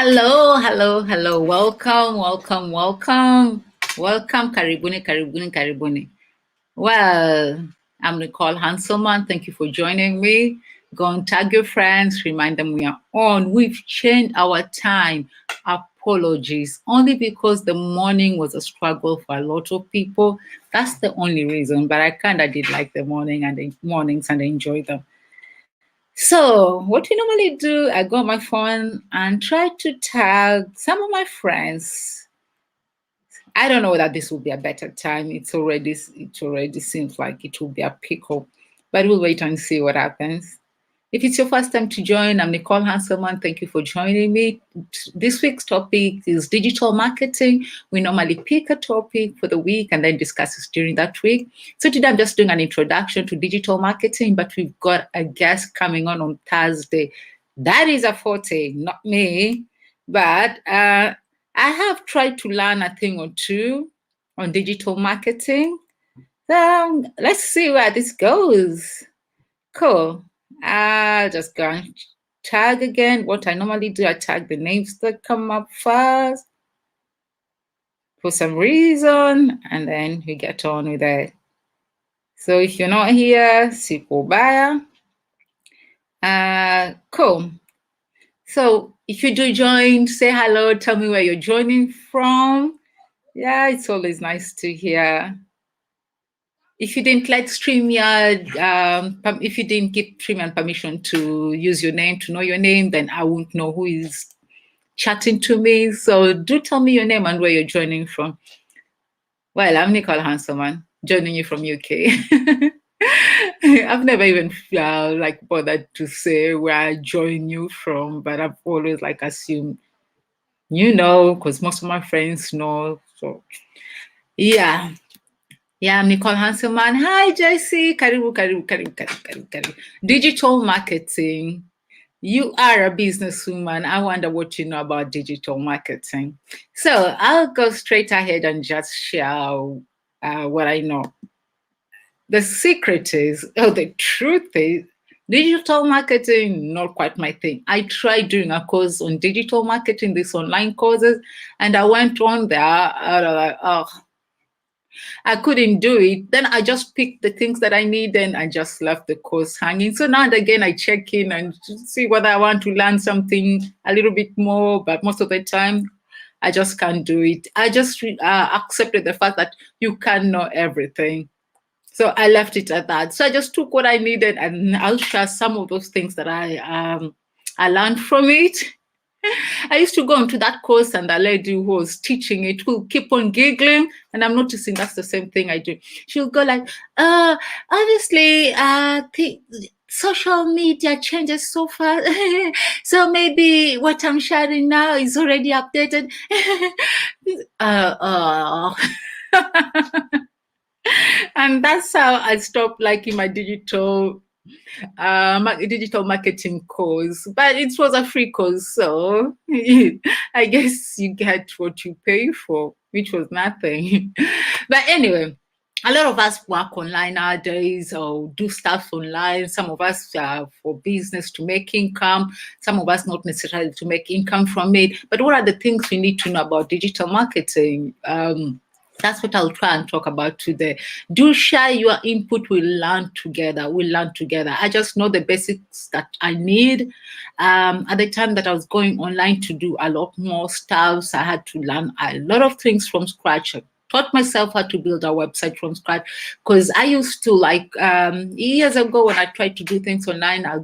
Hello, hello, hello. Welcome, welcome, welcome. Welcome, Karibuni, Karibuni, Karibuni. Well, I'm Nicole Hanselman. Thank you for joining me. Go and tag your friends, remind them we are on. We've changed our time. Apologies. Only because the morning was a struggle for a lot of people. That's the only reason. But I kind of did like the mornings and enjoy them. So, what we normally do, I go on my phone and try to tag some of my friends. I don't know that this will be a better time. It already seems like it will be a pickle, but we'll wait and see what happens. If it's your first time to join, I'm Nicole Hanselman. Thank you for joining me. This week's topic is digital marketing. We normally pick a topic for the week and then discuss it during that week. So today I'm just doing an introduction to digital marketing, but we've got a guest coming on Thursday. That is a forte, not me. But I have tried to learn a thing or two on digital marketing. So let's see where this goes. Cool. I'll just go and tag again. What I normally do, I tag the names that come up first for some reason, and then we get on with it. So if you're not here, siku baya. Cool. So if you do join, say hello, tell me where you're joining from. Yeah, it's always nice to hear. If you didn't let StreamYard, if you didn't give StreamYard permission to use your name, to know your name, then I won't know who is chatting to me. So do tell me your name and where you're joining from. Well, I'm Nicole Hanselman, joining you from UK. I've never even bothered to say where I join you from, but I've always assumed because most of my friends know. So yeah. Yeah, I'm Nicole Hanselman. Hi, JC. Karibu, karibu, karibu, karibu, karibu, karibu. Digital marketing. You are a businesswoman. I wonder what you know about digital marketing. So I'll go straight ahead and just share what I know. The truth is, digital marketing, not quite my thing. I tried doing a course on digital marketing, these online courses, and I went on there. I was like, oh, I couldn't do it. Then I just picked the things that I need and I just left the course hanging. So now and again, I check in and see whether I want to learn something a little bit more, but most of the time, I just can't do it. I just accepted the fact that you can't know everything. So I left it at that. So I just took what I needed and I'll share some of those things that I learned from it. I used to go into that course and the lady who was teaching it will keep on giggling, and I'm noticing that's the same thing I do. She'll go like, obviously, social media changes so fast, so maybe what I'm sharing now is already updated. And that's how I stopped liking my digital marketing course, but it was a free course, so I guess you get what you pay for, which was nothing. But anyway, a lot of us work online nowadays or do stuff online. Some of us for business to make income, some of us not necessarily to make income from it. But what are the things we need to know about digital marketing? That's what I'll try and talk about today. Do share your input. We'll learn together. I just know the basics that I need. At the time that I was going online to do a lot more stuff, so I had to learn a lot of things from scratch. I taught myself how to build a website from scratch because I used to years ago when I tried to do things online, I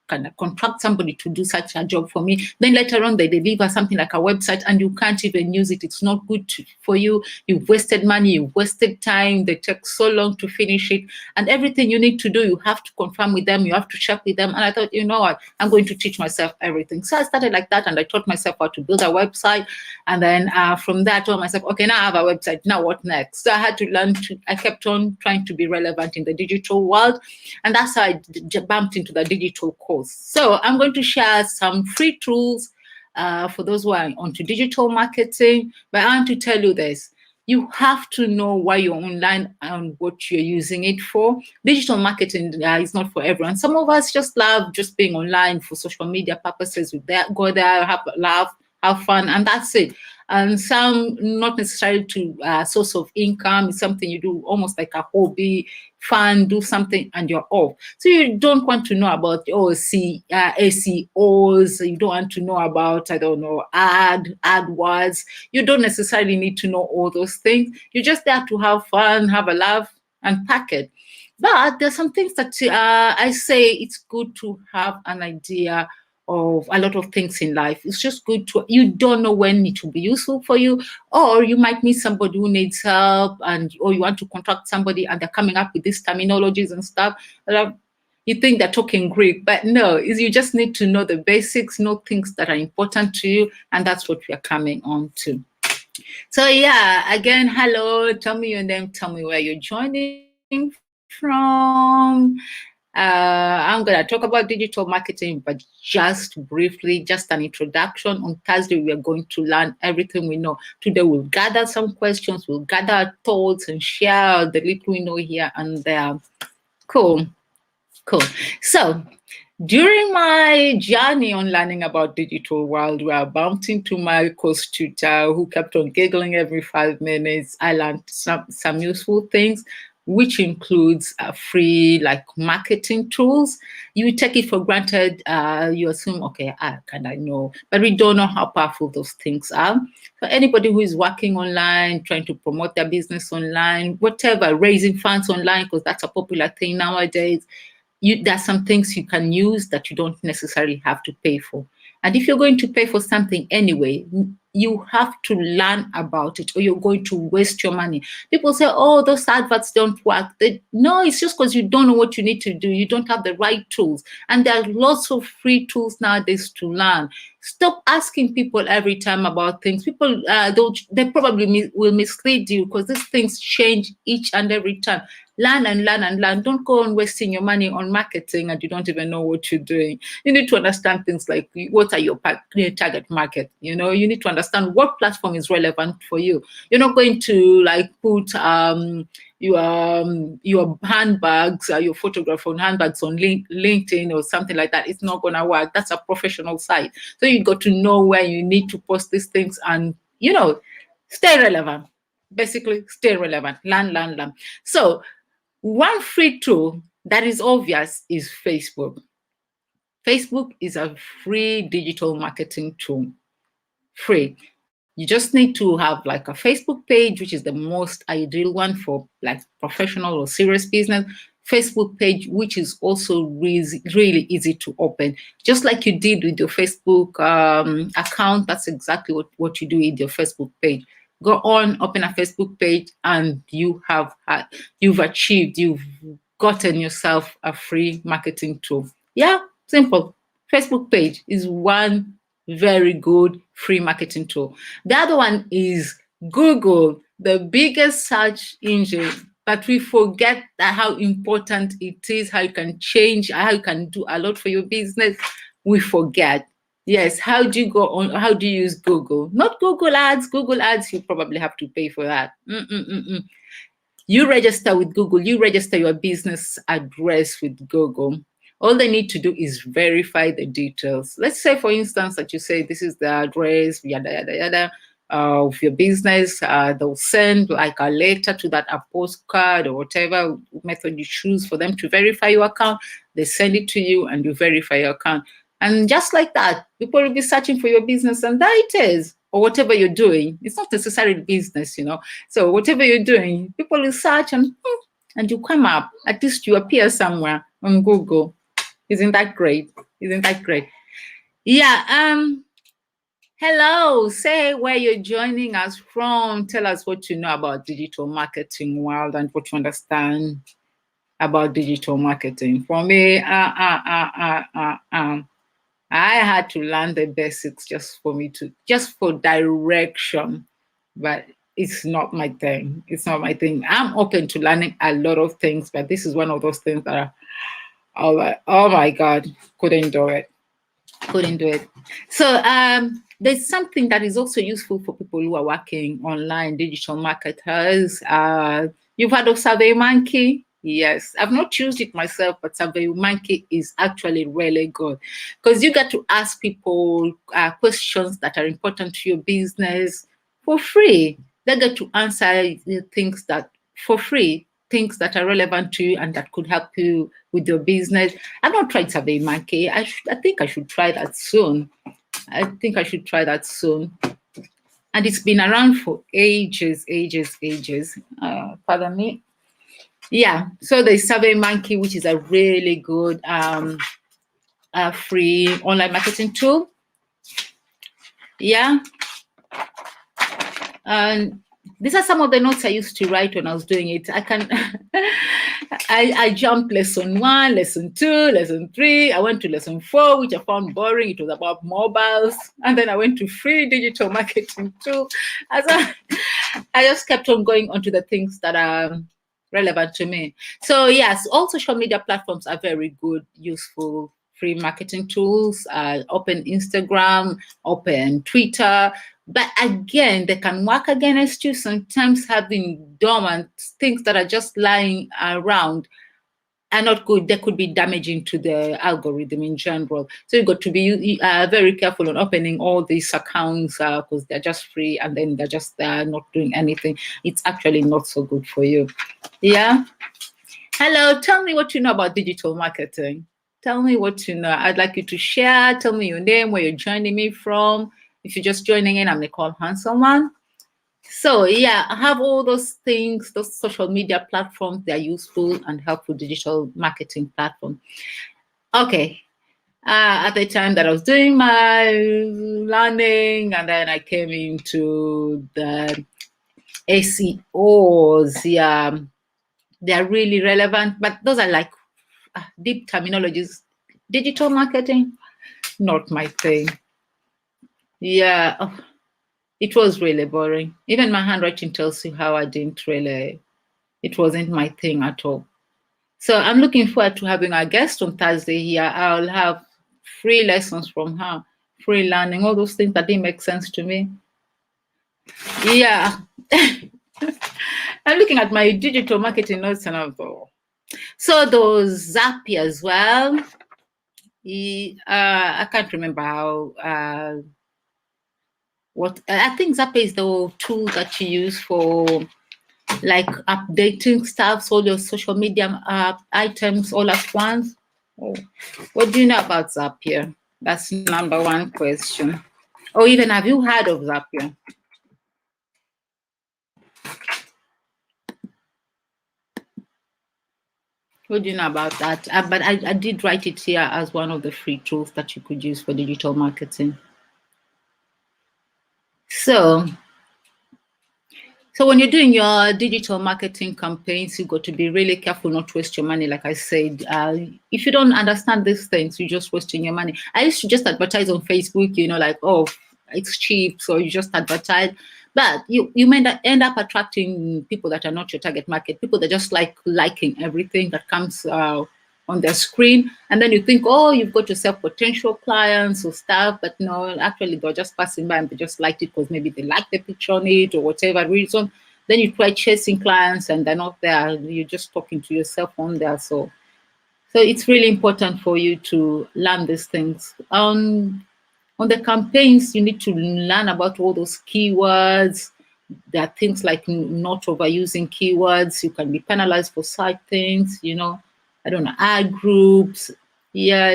kind of contract somebody to do such a job for me. Then later on, they deliver something like a website and you can't even use it. It's not good for you. You've wasted money, you've wasted time. They take so long to finish it. And everything you need to do, you have to confirm with them. You have to check with them. And I thought, you know what? I'm going to teach myself everything. So I started like that and I taught myself how to build a website. And then from that, I told myself, okay, now I have a website. Now what next? So I had to learn I kept on trying to be relevant in the digital world. And that's how I bumped into the digital course. So I'm going to share some free tools for those who are onto digital marketing. But I want to tell you this. You have to know why you're online and what you're using it for. Digital marketing is not for everyone. Some of us just love just being online for social media purposes. Go there, have a laugh, have fun, and that's it. And some not necessarily to source of income. It's something you do almost like a hobby, fun, do something, and you're off. So you don't want to know about ACOs. You don't want to know about, I don't know, AdWords. You don't necessarily need to know all those things. You're just there to have fun, have a laugh, and pack it. But there's some things that I say it's good to have an idea of a lot of things in life. It's just good to, you don't know when it will be useful for you, or you might meet somebody who needs help, and or you want to contact somebody and they're coming up with these terminologies and stuff. You think they're talking Greek, but no, is you just need to know the basics, know things that are important to you, and that's what we are coming on to. So yeah, again, hello, tell me your name, tell me where you're joining from. I'm going to talk about digital marketing, but just briefly, just an introduction. On Thursday, we are going to learn everything we know. Today, we'll gather some questions, we'll gather our thoughts and share the little we know here and there. Cool. So, during my journey on learning about digital world, we are bumped into my course tutor who kept on giggling every 5 minutes. I learned some useful things, which includes free like marketing tools. You take it for granted. You assume, okay, I know, but we don't know how powerful those things are. For anybody who is working online, trying to promote their business online, whatever, raising funds online, because that's a popular thing nowadays. There's some things you can use that you don't necessarily have to pay for. And if you're going to pay for something anyway, you have to learn about it, or you're going to waste your money. People say, oh, those adverts don't work. No, it's just because you don't know what you need to do. You don't have the right tools. And there are lots of free tools nowadays to learn. Stop asking people every time about things. People, they probably will mislead you, because these things change each and every time. Learn and learn and learn. Don't go on wasting your money on marketing and you don't even know what you're doing. You need to understand things like, what are your target market? You need to understand what platform is relevant for you. You're not going to like put your handbags, your photograph on handbags on LinkedIn or something like that. It's not going to work. That's a professional site. So you got to know where you need to post these things and, stay relevant. Basically, stay relevant. Learn. So one free tool that is obvious is Facebook. Facebook is a free digital marketing tool. Free. You just need to have like a Facebook page, which is the most ideal one for like professional or serious business. Facebook page, which is also really easy to open. Just like you did with your Facebook account, that's exactly what you do with your Facebook page. Go on, open a Facebook page, and you've gotten yourself a free marketing tool. Yeah, simple. Facebook page is one very good free marketing tool. The other one is Google, the biggest search engine, but we forget how important it is, how you can change, how you can do a lot for your business. We forget. Yes, how do you go on? How do you use Google? Not Google Ads. Google Ads, you probably have to pay for that. You register with Google. You register your business address with Google. All they need to do is verify the details. Let's say, for instance, that you say this is the address, yada, yada, yada, of your business. They'll send like a letter to that, a postcard or whatever method you choose for them to verify your account. They send it to you and you verify your account. And just like that, people will be searching for your business, and there it is. Or whatever you're doing. It's not necessarily business, So whatever you're doing, people will search and you come up. At least you appear somewhere on Google. Isn't that great? Yeah. Hello. Say where you're joining us from. Tell us what you know about digital marketing world and what you understand about digital marketing. For me, I had to learn the basics just for direction, but it's not my thing. I'm open to learning a lot of things, but this is one of those things that are, oh my God, couldn't do it. So there's something that is also useful for people who are working online, digital marketers. You've heard of SurveyMonkey? Yes, I've not used it myself, but SurveyMonkey is actually really good because you get to ask people questions that are important to your business for free. They get to answer the things that for free, things that are relevant to you and that could help you with your business. I've not tried SurveyMonkey. I think I should try that soon. I think I should try that soon. And it's been around for ages, ages, ages. Pardon me. Yeah, so there's SurveyMonkey, which is a really good free online marketing tool. Yeah, and these are some of the notes I used to write when I was doing it. I jumped lesson 1, lesson 2, lesson 3. I went to lesson 4, which I found boring. It was about mobiles, and then I went to free digital marketing tool. I just kept on going onto the things that are relevant to me. So yes, all social media platforms are very good, useful free marketing tools. Open Instagram, open Twitter. But again, they can work against you. Sometimes having dormant things that are just lying around are not good. They could be damaging to the algorithm in general. So you've got to be very careful on opening all these accounts because they're just free and then they're just not doing anything. It's actually not so good for you. Yeah. Hello, tell me what you know about digital marketing. Tell me what you know. I'd like you to share. Tell me your name, where you're joining me from. If you're just joining in, I'm Nicole Hanselman. So yeah, I have all those things, those social media platforms. They're useful and helpful digital marketing platform. Okay. At the time that I was doing my learning, and then I came into the SEOs. Yeah, they're really relevant, but those are like deep terminologies. Digital marketing, not my thing. Yeah, it was really boring. Even my handwriting tells you how I didn't really, it wasn't my thing at all. So I'm looking forward to having our guest on Thursday here. I'll have free lessons from her, free learning, all those things that didn't make sense to me. Yeah. I'm looking at my digital marketing notes and I'm like, so those Zapier as well. I can't remember how what I think Zapier is the tool that you use for like updating stuff, all your social media items all at once. Oh, what do you know about Zapier? That's number one question. Or even have you heard of Zapier? What do you know about that? But I did write it here as one of the free tools that you could use for digital marketing. So when you're doing your digital marketing campaigns, you've got to be really careful not to waste your money. Like I said, if you don't understand these things, you're just wasting your money. I used to just advertise on Facebook, like, oh, it's cheap, so you just advertise. But you may end up attracting people that are not your target market, people that just liking everything that comes on their screen. And then you think, oh, you've got yourself potential clients or stuff, but no, actually they're just passing by and they just liked it because maybe they like the picture on it or whatever reason. Then you try chasing clients and they're not there. You're just talking to yourself on there. So it's really important for you to learn these things. On the campaigns, you need to learn about all those keywords. There are things like not overusing keywords. You can be penalized for such things, I don't know, ad groups. Yeah,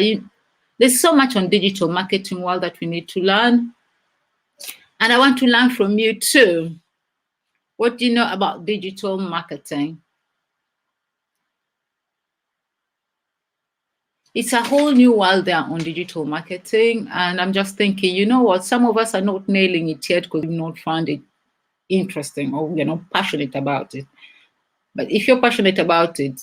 there's so much on digital marketing world that we need to learn. And I want to learn from you too. What do you know about digital marketing? It's a whole new world there on digital marketing. And I'm just thinking, you know what? Some of us are not nailing it yet because we've not found it interesting or we're not passionate about it. But if you're passionate about it,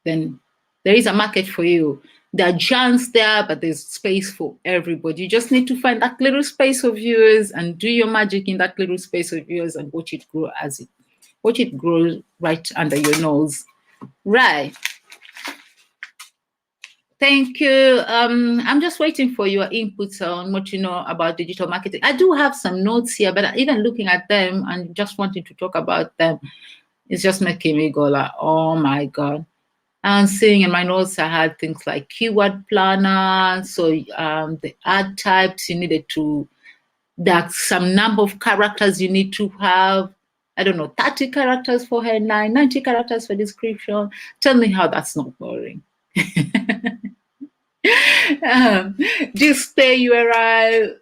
then there is a market for you. There are giants there, but there's space for everybody. You just need to find that little space of yours and do your magic in that little space of yours and watch it grow watch it grow right under your nose. Right. Thank you. I'm just waiting for your inputs on what you know about digital marketing. I do have some notes here, but even looking at them and just wanting to talk about them, it's just making me go like, oh my God. And seeing in my notes, I had things like keyword planner. So the ad types you needed to, there's some number of characters you need to have. I don't know, 30 characters for headline, 90 characters for description. Tell me how that's not boring. Display URLs,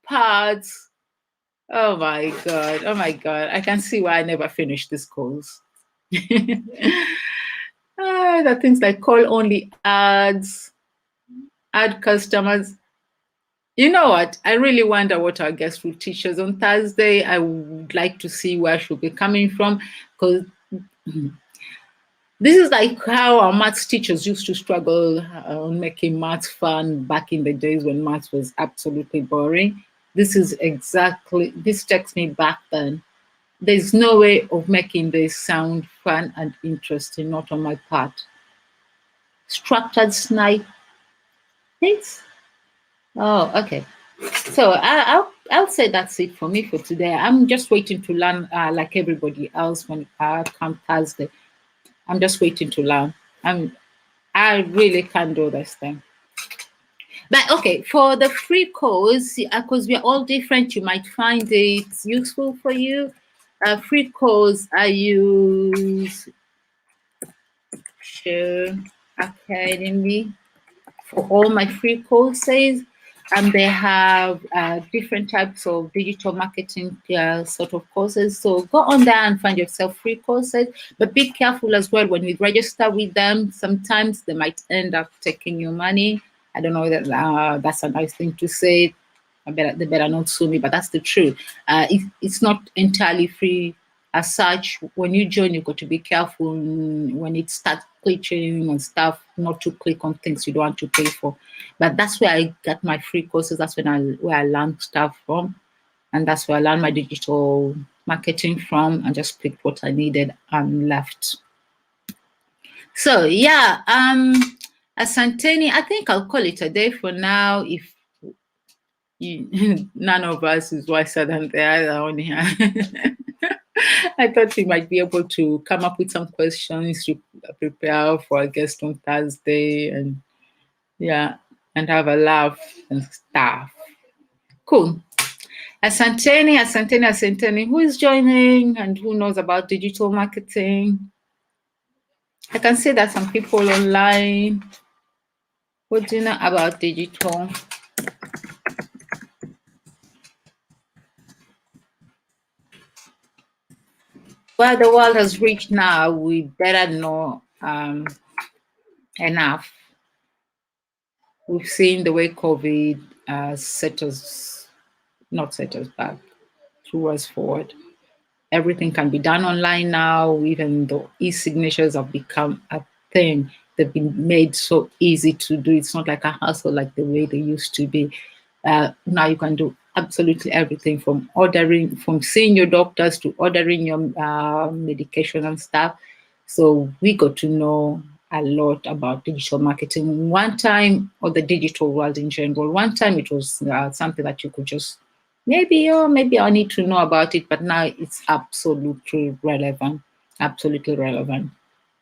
paths. Oh my God. Oh my God. I can see why I never finished this course. The things like call only ads, add customers. You know what? I really wonder what our guest will teach us on Thursday. I would like to see where she'll be coming from, because this is like how our maths teachers used to struggle on making maths fun back in the days when maths was absolutely boring. This takes me back then. There's no way of making this sound fun and interesting, not on my part. Structured snipe. Thanks. Oh, okay. So I'll say that's it for me for today. I'm just waiting to learn, like everybody else, when come Thursday. I'm just waiting to learn. I really can't do this thing. But okay, for the free course, because we're all different, you might find it useful for you. Free course, I use Share Academy for all my free courses, and they have different types of digital marketing sort of courses. So go on there and find yourself free courses, but be careful as well when you register with them. Sometimes they might end up taking your money. I don't know that that's a nice thing to say. They better not sue me, but that's the truth. It's not entirely free as such. When you join, you've got to be careful when it starts glitching and stuff, not to click on things you don't want to pay for. But that's where I got my free courses. That's where I learned stuff from, and that's where I learned my digital marketing from, and just picked what I needed and left. So yeah, Asanteni, I think I'll call it a day for now. If none of us is wiser than the other on here. I thought we might be able to come up with some questions to prepare for a guest on Thursday, and yeah, and have a laugh and stuff. Cool. Asanteni. Who is joining and who knows about digital marketing? I can see that some people online. What do you know about digital? Where the world has reached now, we better know enough. We've seen the way COVID not set us back, threw us forward. Everything can be done online now. Even though e-signatures have become a thing, they've been made so easy to do. It's not like a hassle like the way they used to be. Now you can do absolutely everything, from seeing your doctors to ordering your medication and stuff. So we got to know a lot about digital marketing one time, or the digital world in general. One time it was something that you could just maybe I need to know about it, but now it's absolutely relevant. Absolutely relevant.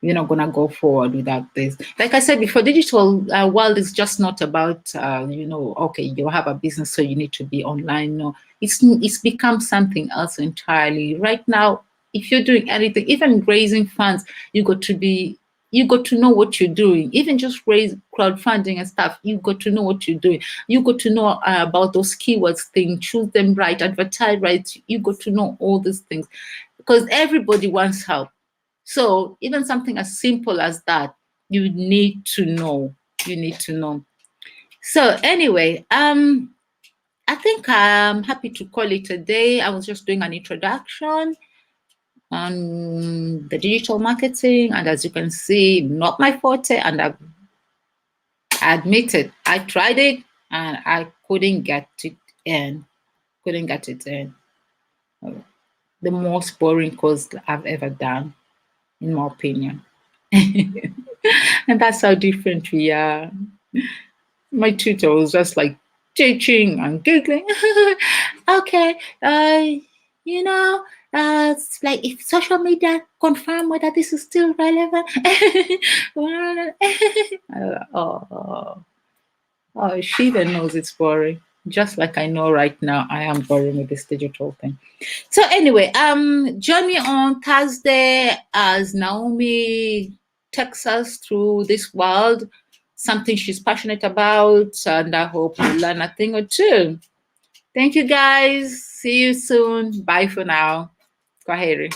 You're not gonna go forward without this. Like I said before, digital world is just not about okay, you have a business, so you need to be online. No, it's become something else entirely. Right now, if you're doing anything, even raising funds, you got to know what you're doing. Even just raise crowdfunding and stuff, you got to know what you're doing. You got to know about those keywords thing, choose them right, advertise right. You got to know all these things, because everybody wants help. So even something as simple as that, you need to know. You need to know. So anyway, I think I'm happy to call it a day. I was just doing an introduction on the digital marketing, and as you can see, not my forte, and I admit it. I tried it and I couldn't get it in. The most boring course I've ever done, in my opinion. And that's how different we are. My tutor was just like teaching and giggling. Okay, It's like if social media confirm whether this is still relevant. oh, she even knows it's boring. Just like I know right now, I am boring with this digital thing. So anyway, join me on Thursday as Naomi takes us through this world, something she's passionate about, and I hope you learn a thing or two. Thank you guys. See you soon. Bye for now. Kwaheri.